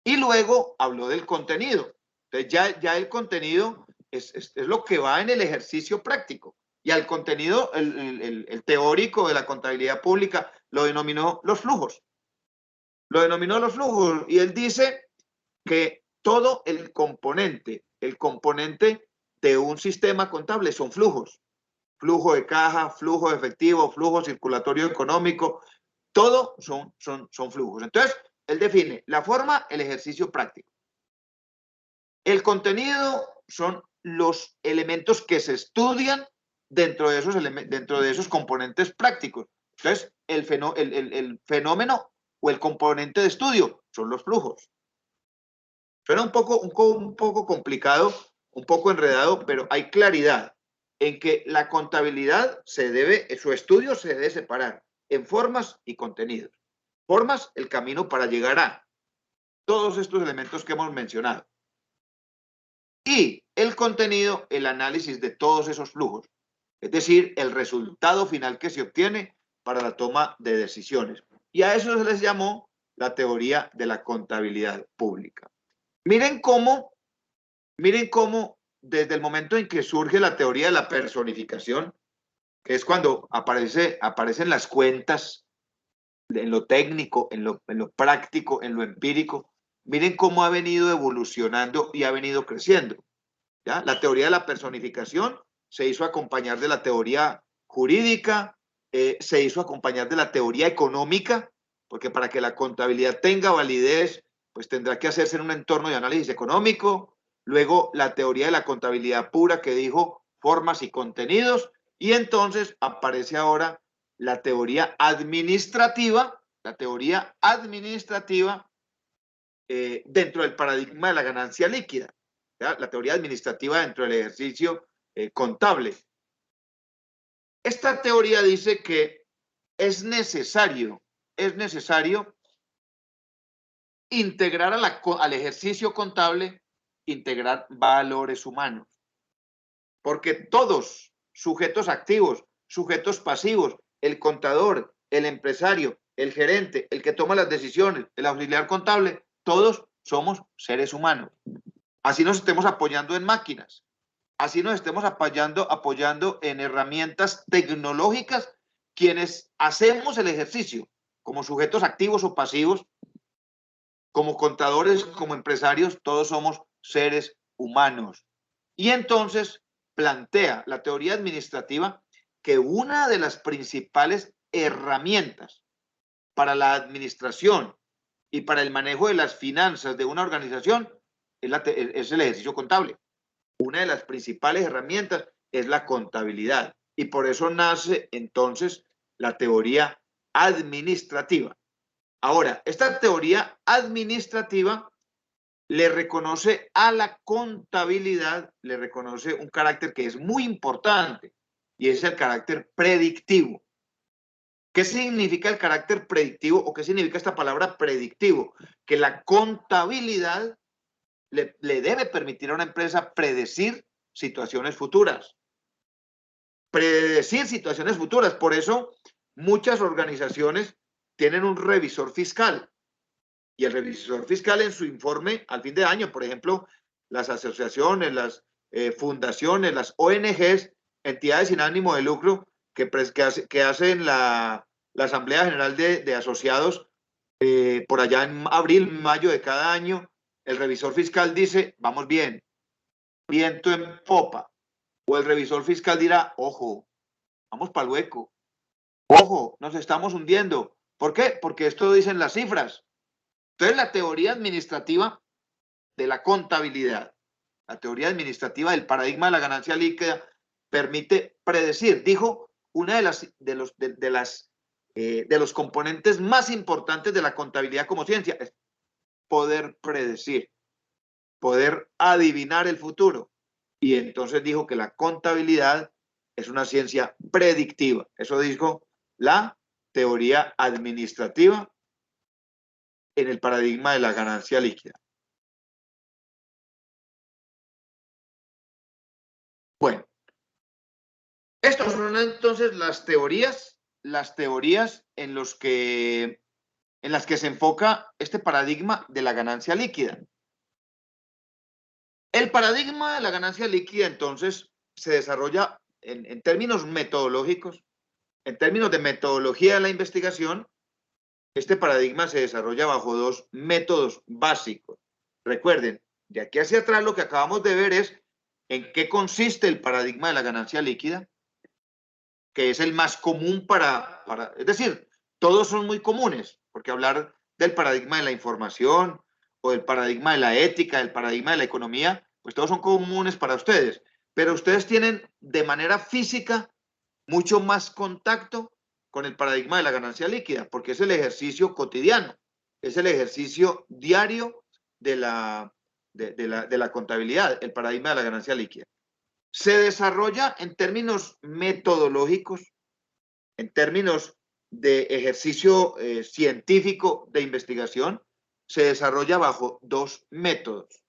Y luego habló del contenido. Entonces ya el contenido es lo que va en el ejercicio práctico. Y al contenido, el teórico de la contabilidad pública lo denominó los flujos. Lo denominó los flujos. Y él dice que todo el componente de un sistema contable son flujos. Flujo de caja, flujo de efectivo, flujo circulatorio económico, todo son flujos. Entonces, él define la forma, el ejercicio práctico. El contenido son los elementos que se estudian dentro de esos componentes prácticos. Entonces, el fenómeno o el componente de estudio son los flujos. Suena un poco complicado, un poco enredado, pero hay claridad en que la contabilidad su estudio se debe separar en formas y contenidos. Formas, el camino para llegar a todos estos elementos que hemos mencionado. Y el contenido, el análisis de todos esos flujos. Es decir, el resultado final que se obtiene para la toma de decisiones. Y a eso se les llamó la teoría de la contabilidad pública. Miren cómo desde el momento en que surge la teoría de la personificación, que es cuando aparecen las cuentas en lo técnico, en lo práctico, en lo empírico, miren cómo ha venido evolucionando y ha venido creciendo. ¿Ya? La teoría de la personificación se hizo acompañar de la teoría jurídica, se hizo acompañar de la teoría económica, porque para que la contabilidad tenga validez, pues tendrá que hacerse en un entorno de análisis económico. Luego la teoría de la contabilidad pura que dijo formas y contenidos. Y entonces aparece ahora la teoría administrativa dentro del paradigma de la ganancia líquida. ¿Ya? La teoría administrativa dentro del ejercicio contable. Esta teoría dice que es necesario integrar al ejercicio contable, integrar valores humanos. Porque todos, sujetos activos, sujetos pasivos, el contador, el empresario, el gerente, el que toma las decisiones, el auxiliar contable, todos somos seres humanos. Así nos estemos apoyando en máquinas, así nos estemos apoyando en herramientas tecnológicas, quienes hacemos el ejercicio como sujetos activos o pasivos, como contadores, como empresarios, todos somos seres humanos. Y entonces plantea la teoría administrativa que una de las principales herramientas para la administración y para el manejo de las finanzas de una organización es el ejercicio contable. Una de las principales herramientas es la contabilidad. Y por eso nace entonces la teoría administrativa. Ahora, esta teoría administrativa le reconoce a la contabilidad, le reconoce un carácter que es muy importante y es el carácter predictivo. ¿Qué significa el carácter predictivo o qué significa esta palabra predictivo? Que la contabilidad le debe permitir a una empresa predecir situaciones futuras. Predecir situaciones futuras. Por eso muchas organizaciones tienen un revisor fiscal. Y el revisor fiscal en su informe al fin de año, por ejemplo, las asociaciones, las fundaciones, las ONGs, entidades sin ánimo de lucro que hacen la Asamblea General de Asociados por allá en abril, mayo de cada año, el revisor fiscal dice, vamos bien, viento en popa. O el revisor fiscal dirá, ojo, vamos para el hueco. Ojo, nos estamos hundiendo. ¿Por qué? Porque esto lo dicen las cifras. Entonces, la teoría administrativa de la contabilidad, la teoría administrativa del paradigma de la ganancia líquida, permite predecir. Dijo, una de los componentes más importantes de la contabilidad como ciencia es poder predecir, poder adivinar el futuro. Y entonces dijo que la contabilidad es una ciencia predictiva. Eso dijo la teoría administrativa en el paradigma de la ganancia líquida. Bueno, estas son entonces las teorías en las que se enfoca este paradigma de la ganancia líquida. El paradigma de la ganancia líquida entonces se desarrolla en términos metodológicos, en términos de metodología de la investigación. Este paradigma se desarrolla bajo dos métodos básicos. Recuerden, de aquí hacia atrás lo que acabamos de ver es en qué consiste el paradigma de la ganancia líquida, que es el más común es decir, todos son muy comunes, porque hablar del paradigma de la información o del paradigma de la ética, del paradigma de la economía, pues todos son comunes para ustedes, pero ustedes tienen de manera física mucho más contacto con el paradigma de la ganancia líquida, porque es el ejercicio cotidiano, es el ejercicio diario de la contabilidad, el paradigma de la ganancia líquida. Se desarrolla en términos metodológicos, en términos de ejercicio científico de investigación, se desarrolla bajo dos métodos.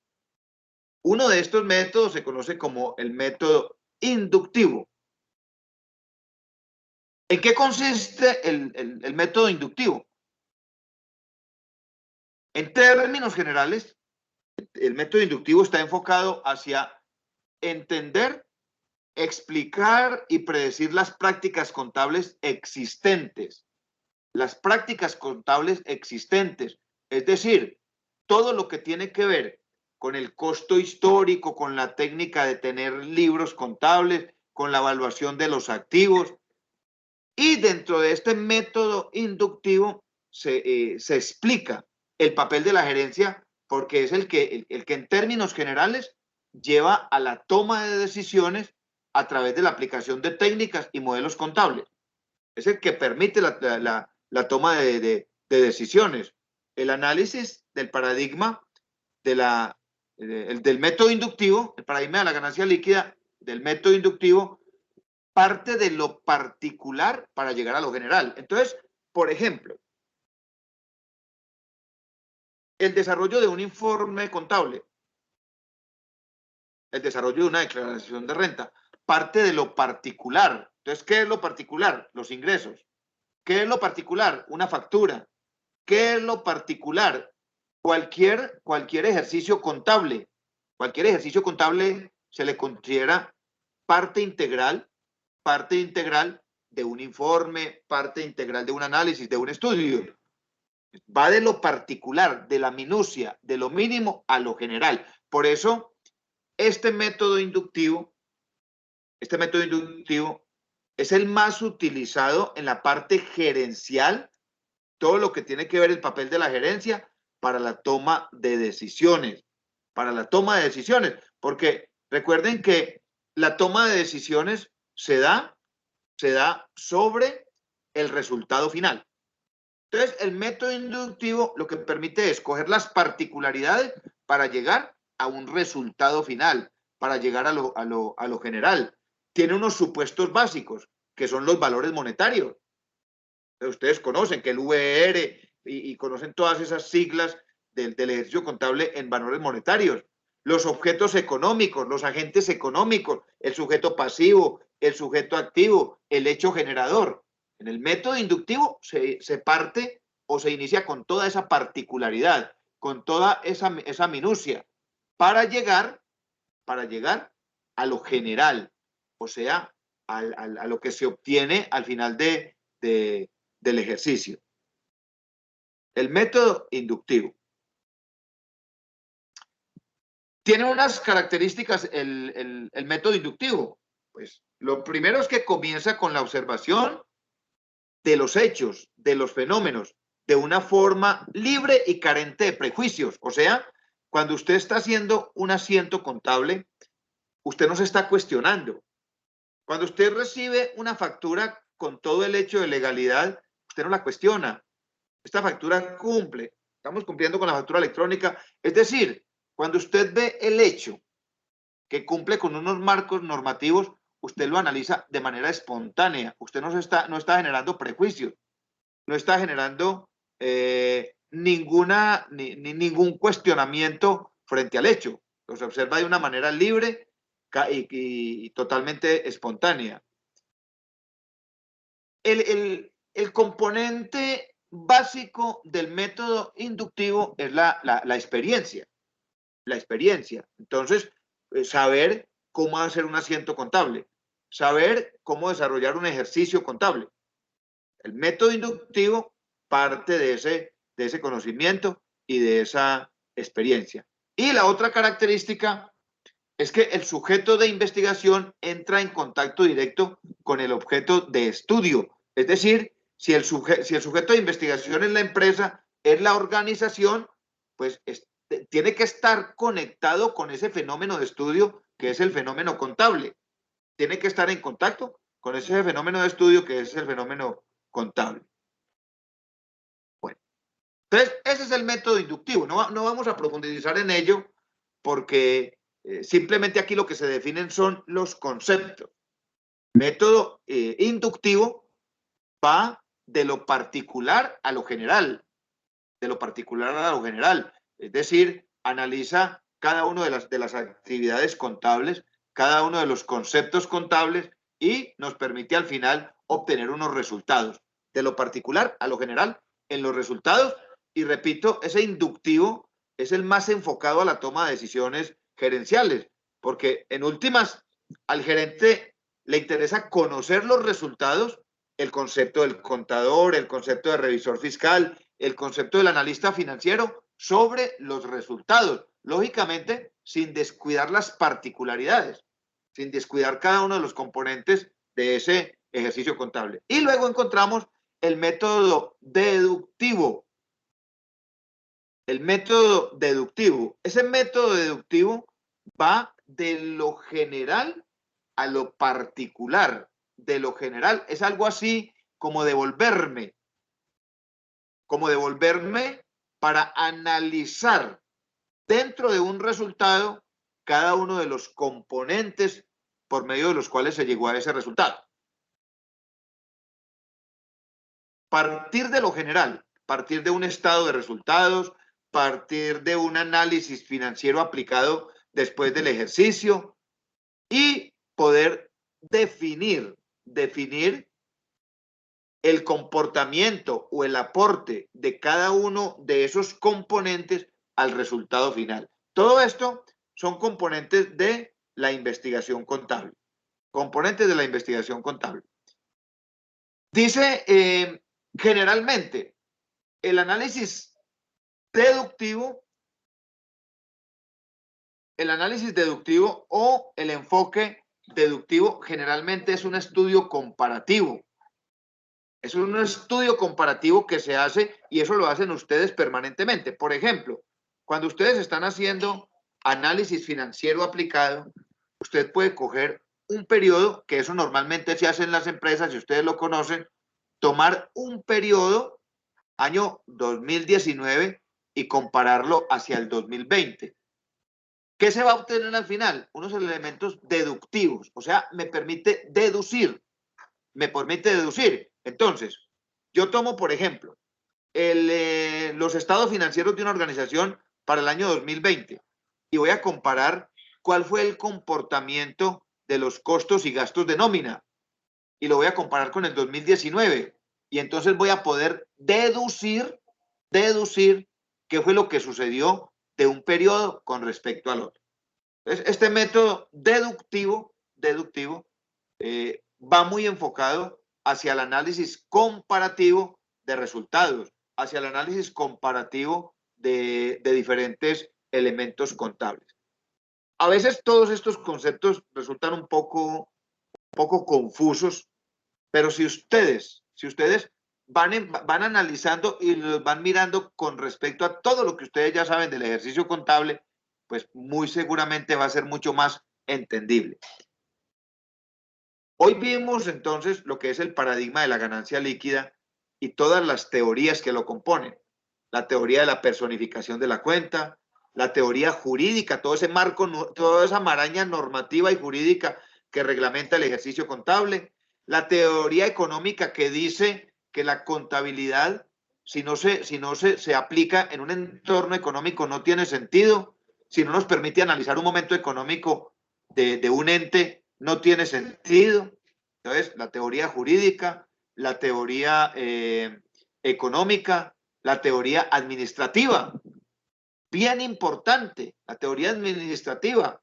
Uno de estos métodos se conoce como el método inductivo. ¿En qué consiste el método inductivo? En términos generales, el método inductivo está enfocado hacia entender, explicar y predecir las prácticas contables existentes. Las prácticas contables existentes, es decir, todo lo que tiene que ver con el costo histórico, con la técnica de tener libros contables, con la evaluación de los activos. Y dentro de este método inductivo se explica el papel de la gerencia, porque es el que en términos generales lleva a la toma de decisiones a través de la aplicación de técnicas y modelos contables. Es el que permite la toma de decisiones. El análisis del paradigma del método inductivo, el paradigma de la ganancia líquida del método inductivo, parte de lo particular para llegar a lo general. Entonces, por ejemplo, el desarrollo de un informe contable, el desarrollo de una declaración de renta, parte de lo particular. Entonces, ¿qué es lo particular? Los ingresos. ¿Qué es lo particular? Una factura. ¿Qué es lo particular? Cualquier ejercicio contable. Cualquier ejercicio contable se le considera parte integral de un informe, parte integral de un análisis, de un estudio. Va de lo particular, de la minucia, de lo mínimo a lo general. Por eso, este método inductivo es el más utilizado en la parte gerencial, todo lo que tiene que ver el papel de la gerencia para la toma de decisiones, porque recuerden que la toma de decisiones se da sobre el resultado final. Entonces, el método inductivo lo que permite es coger las particularidades para llegar a un resultado final, para llegar a lo general. Tiene unos supuestos básicos, que son los valores monetarios. Ustedes conocen que el VR y conocen todas esas siglas del ejercicio contable en valores monetarios. Los objetos económicos, los agentes económicos, el sujeto pasivo, el sujeto activo, el hecho generador. En el método inductivo se parte o se inicia con toda esa particularidad, con toda esa minucia, para llegar a lo general, o sea, a lo que se obtiene al final del ejercicio. El método inductivo. Tiene unas características el método inductivo. Pues lo primero es que comienza con la observación de los hechos, de los fenómenos, de una forma libre y carente de prejuicios. O sea, cuando usted está haciendo un asiento contable, usted no se está cuestionando. Cuando usted recibe una factura con todo el hecho de legalidad, usted no la cuestiona. Esta factura cumple. Estamos cumpliendo con la factura electrónica. Es decir, cuando usted ve el hecho que cumple con unos marcos normativos, usted lo analiza de manera espontánea. Usted no está generando prejuicios, no está generando ningún cuestionamiento frente al hecho. Lo se observa de una manera libre y totalmente espontánea. El componente básico del método inductivo es la experiencia. La experiencia. Entonces, saber cómo hacer un asiento contable, saber cómo desarrollar un ejercicio contable. El método inductivo parte de ese conocimiento y de esa experiencia. Y la otra característica es que el sujeto de investigación entra en contacto directo con el objeto de estudio. Es decir, si el sujeto de investigación es la empresa, es la organización, pues tiene que estar conectado con ese fenómeno de estudio que es el fenómeno contable. Tiene que estar en contacto con ese fenómeno de estudio que es el fenómeno contable. Bueno, entonces ese es el método inductivo. No vamos a profundizar en ello porque simplemente aquí lo que se definen son los conceptos. Método inductivo va de lo particular a lo general, de lo particular a lo general. Es decir, analiza cada una de las actividades contables, cada uno de los conceptos contables y nos permite al final obtener unos resultados. De lo particular a lo general en los resultados. Y repito, ese inductivo es el más enfocado a la toma de decisiones gerenciales, porque en últimas al gerente le interesa conocer los resultados, el concepto del contador, el concepto de revisor fiscal, el concepto del analista financiero sobre los resultados, lógicamente sin descuidar las particularidades, sin descuidar cada uno de los componentes de ese ejercicio contable. Y luego encontramos el método deductivo. El método deductivo. Ese método deductivo va de lo general a lo particular. De lo general es algo así como devolverme para analizar dentro de un resultado cada uno de los componentes por medio de los cuales se llegó a ese resultado. Partir de lo general, partir de un estado de resultados, partir de un análisis financiero aplicado después del ejercicio y poder definir el comportamiento o el aporte de cada uno de esos componentes al resultado final. Todo esto son componentes de la investigación contable. Componentes de la investigación contable. Dice, generalmente, el análisis deductivo o el enfoque deductivo generalmente es un estudio comparativo. Es un estudio comparativo que se hace y eso lo hacen ustedes permanentemente. Por ejemplo, cuando ustedes están haciendo análisis financiero aplicado, usted puede coger un periodo, que eso normalmente se hace en las empresas, si ustedes lo conocen, tomar un periodo, año 2019, y compararlo hacia el 2020. ¿Qué se va a obtener al final? Unos elementos deductivos, o sea, me permite deducir. Entonces, yo tomo, por ejemplo, los estados financieros de una organización para el año 2020 y voy a comparar cuál fue el comportamiento de los costos y gastos de nómina y lo voy a comparar con el 2019 y entonces voy a poder deducir qué fue lo que sucedió de un periodo con respecto al otro. Entonces, este método deductivo va muy enfocado hacia el análisis comparativo de resultados, hacia el análisis comparativo de diferentes elementos contables. A veces todos estos conceptos resultan un poco confusos, pero si ustedes Si ustedes van analizando y los van mirando con respecto a todo lo que ustedes ya saben del ejercicio contable, pues muy seguramente va a ser mucho más entendible. Hoy vimos entonces lo que es el paradigma de la ganancia líquida y todas las teorías que lo componen. La teoría de la personificación de la cuenta, la teoría jurídica, todo ese marco, toda esa maraña normativa y jurídica que reglamenta el ejercicio contable, la teoría económica que dice que la contabilidad, si no se aplica en un entorno económico, no tiene sentido. Si no nos permite analizar un momento económico de un ente, no tiene sentido. Entonces, la teoría jurídica, la teoría económica, la teoría administrativa. Bien importante, la teoría administrativa,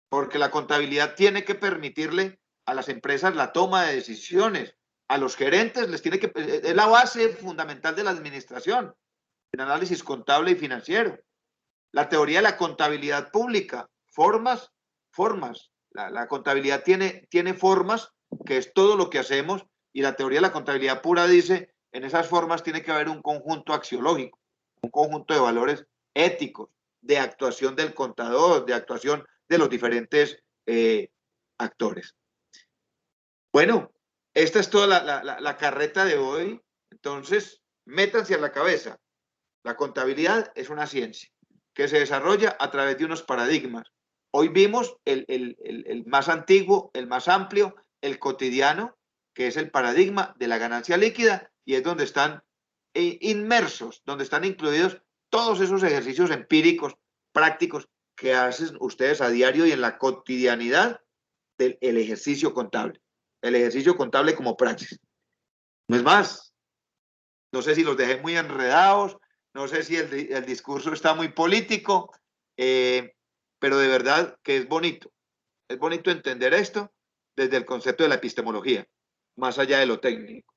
porque la contabilidad tiene que permitirle a las empresas la toma de decisiones, a los gerentes les tiene que, es la base fundamental de la administración, el análisis contable y financiero. La teoría de la contabilidad pública, formas. La contabilidad tiene formas, que es todo lo que hacemos, y la teoría de la contabilidad pura dice, en esas formas tiene que haber un conjunto axiológico, un conjunto de valores éticos, de actuación del contador, de actuación de los diferentes actores. Bueno, esta es toda la carreta de hoy. Entonces, métanse a la cabeza. La contabilidad es una ciencia que se desarrolla a través de unos paradigmas. Hoy vimos el más antiguo, el más amplio, el cotidiano, que es el paradigma de la ganancia líquida, y es donde están inmersos, donde están incluidos todos esos ejercicios empíricos, prácticos, que hacen ustedes a diario y en la cotidianidad del ejercicio contable. El ejercicio contable como praxis. No es más. No sé si los dejé muy enredados, no sé si el discurso está muy político, pero de verdad que es bonito. Es bonito entender esto desde el concepto de la epistemología, más allá de lo técnico.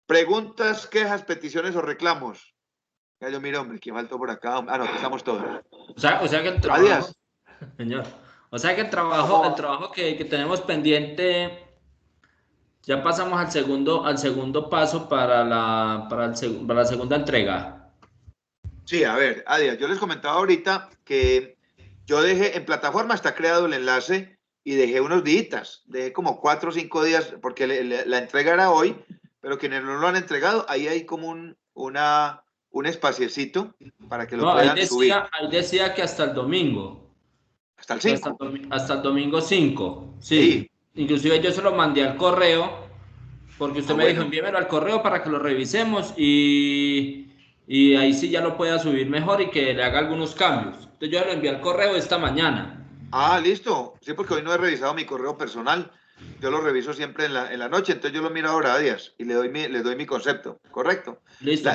Preguntas, quejas, peticiones o reclamos. Ya yo miro, hombre, ¿quién faltó por acá? Ah, no, aquí estamos todos. O sea que el trabajo, señor, o sea que el trabajo que tenemos pendiente, ya pasamos al segundo paso para la segunda entrega. Sí, a ver, Adia, yo les comentaba ahorita que yo dejé, en plataforma está creado el enlace y dejé unos días, dejé como 4 o 5 días, porque la entrega era hoy, pero quienes no lo han entregado, ahí hay como un espaciecito para que lo No, puedan subir. ahí decía que hasta el domingo. Hasta el 5. Hasta el domingo 5, sí. Sí. Inclusive yo se lo mandé al correo, porque usted me dijo, envíemelo al correo para que lo revisemos y ahí sí ya lo pueda subir mejor y que le haga algunos cambios. Entonces yo lo envié al correo esta mañana. Ah, listo. Sí, porque hoy no he revisado mi correo personal. Yo lo reviso siempre en la noche, entonces yo lo miro ahora a días y le doy mi concepto, ¿correcto? Listo,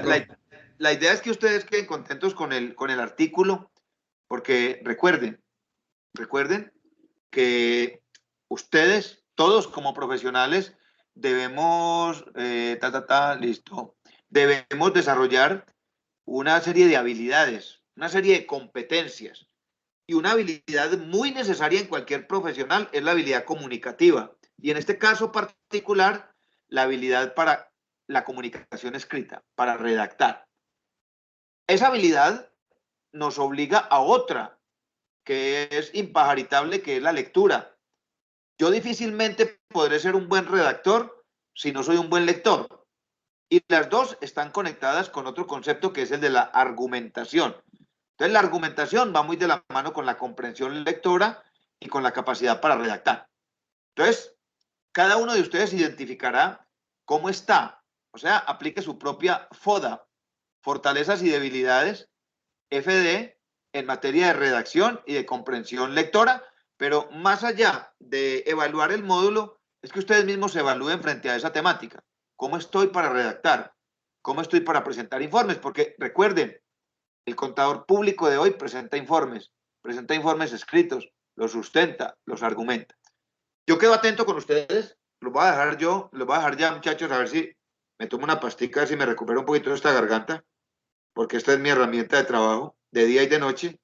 La idea es que ustedes queden contentos con el artículo, porque recuerden que ustedes, todos como profesionales, debemos, listo, debemos desarrollar una serie de habilidades, una serie de competencias. Y una habilidad muy necesaria en cualquier profesional es la habilidad comunicativa. Y en este caso particular, la habilidad para la comunicación escrita, para redactar. Esa habilidad nos obliga a otra, que es impajaritable, que es la lectura. Yo difícilmente podré ser un buen redactor si no soy un buen lector. Y las dos están conectadas con otro concepto que es el de la argumentación. Entonces, la argumentación va muy de la mano con la comprensión lectora y con la capacidad para redactar. Entonces, cada uno de ustedes identificará cómo está. O sea, aplique su propia FODA, fortalezas y debilidades, FD, en materia de redacción y de comprensión lectora, pero más allá de evaluar el módulo, es que ustedes mismos se evalúen frente a esa temática. ¿Cómo estoy para redactar? ¿Cómo estoy para presentar informes? Porque recuerden, el contador público de hoy presenta informes escritos, los sustenta, los argumenta. Yo quedo atento con ustedes, los voy a dejar ya, muchachos, a ver si me tomo una pastica, a ver si me recupero un poquito de esta garganta, porque esta es mi herramienta de trabajo, de día y de noche.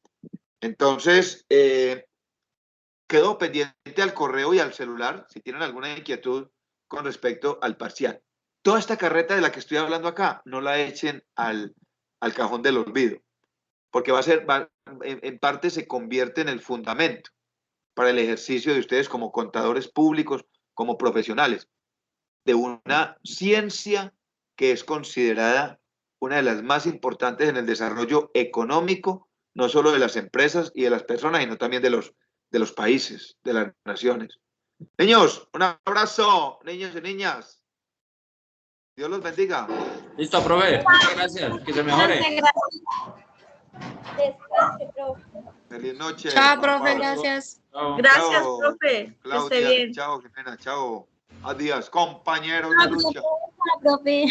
Entonces, quedo pendiente al correo y al celular, si tienen alguna inquietud con respecto al parcial. toda esta carreta de la que estoy hablando acá, no la echen al cajón del olvido, porque en parte se convierte en el fundamento para el ejercicio de ustedes como contadores públicos, como profesionales, de una ciencia que es considerada una de las más importantes en el desarrollo económico, no solo de las empresas y de las personas, sino también de los países, de las naciones. Niños, un abrazo, niños y niñas. Dios los bendiga. Listo, profe. Muchas gracias. Que se mejore. Descanse, profe. Feliz noche. Chao, profe, gracias. Chao. Gracias, Chao, profe. Que esté Claudia. bien. Chao, Jimena. Chao. Adiós, compañeros de lucha. Profe.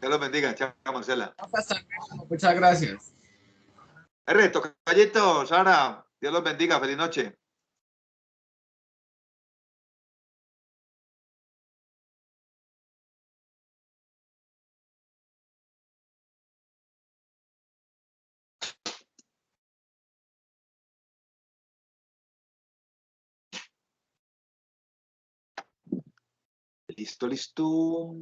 Dios los bendiga. Chao, Marcela. Muchas gracias. Tocayito, Sara. Dios los bendiga. Feliz noche. Listo, listo.